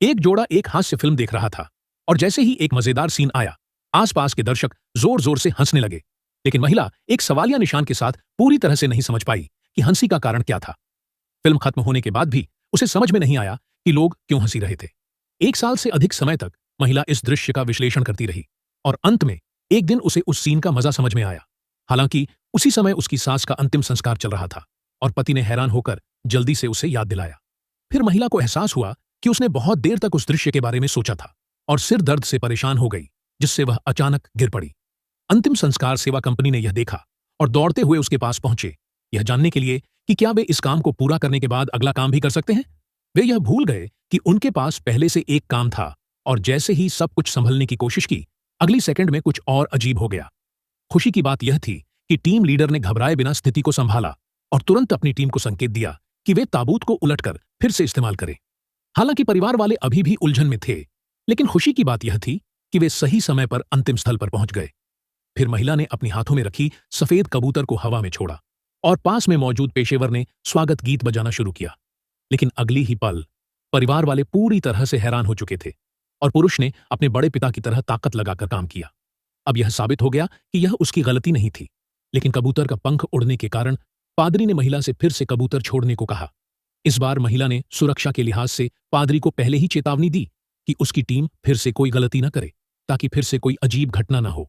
एक जोड़ा एक हास्य फिल्म देख रहा था और जैसे ही एक मजेदार सीन आया, आसपास के दर्शक जोर जोर से हंसने लगे। लेकिन महिला एक सवालिया निशान के साथ पूरी तरह से नहीं समझ पाई कि हंसी का कारण क्या था। फिल्म खत्म होने के बाद भी उसे समझ में नहीं आया कि लोग क्यों हंसी रहे थे। 1 साल से अधिक समय तक महिला इस दृश्य का विश्लेषण करती रही और अंत में एक दिन उसे उस सीन का मजा समझ में आया। हालांकि उसी समय उसकी सास का अंतिम संस्कार चल रहा था और पति ने हैरान होकर जल्दी से उसे याद दिलाया। फिर महिला को एहसास हुआ कि उसने बहुत देर तक उस दृश्य के बारे में सोचा था और सिर दर्द से परेशान हो गई, जिससे वह अचानक गिर पड़ी। अंतिम संस्कार सेवा कंपनी ने यह देखा और दौड़ते हुए उसके पास पहुंचे, यह जानने के लिए कि क्या वे इस काम को पूरा करने के बाद अगला काम भी कर सकते हैं। वे यह भूल गए कि उनके पास पहले से एक काम था और जैसे ही सब कुछ संभलने की कोशिश की, अगली सेकंड में कुछ और अजीब हो गया। खुशी की बात यह थी कि टीम लीडर ने घबराए बिना स्थिति को संभाला और तुरंत अपनी टीम को संकेत दिया कि वे ताबूत को उलटकर फिर से इस्तेमाल करें। हालांकि परिवार वाले अभी भी उलझन में थे, लेकिन खुशी की बात यह थी कि वे सही समय पर अंतिम स्थल पर पहुंच गए। फिर महिला ने अपने हाथों में रखी सफेद कबूतर को हवा में छोड़ा और पास में मौजूद पेशेवर ने स्वागत गीत बजाना शुरू किया। लेकिन अगली ही पल परिवार वाले पूरी तरह से हैरान हो चुके थे और पुरुष ने अपने बड़े पिता की तरह ताकत लगाकर काम किया। अब यह साबित हो गया कि यह उसकी गलती नहीं थी, लेकिन कबूतर का पंख उड़ने के कारण पादरी ने महिला से फिर से कबूतर छोड़ने को कहा। इस बार महिला ने सुरक्षा के लिहाज से पादरी को पहले ही चेतावनी दी कि उसकी टीम फिर से कोई गलती न करे, ताकि फिर से कोई अजीब घटना न हो।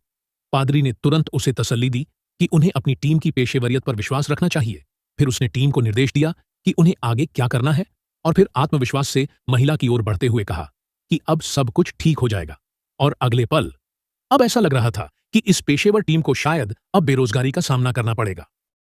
पादरी ने तुरंत उसे तसल्ली दी कि उन्हें अपनी टीम की पेशेवरियत पर विश्वास रखना चाहिए। फिर उसने टीम को निर्देश दिया कि उन्हें आगे क्या करना है और फिर आत्मविश्वास से महिला की ओर बढ़ते हुए कहा कि अब सब कुछ ठीक हो जाएगा। और अगले पल अब ऐसा लग रहा था कि इस पेशेवर टीम को शायद अब बेरोजगारी का सामना करना पड़ेगा।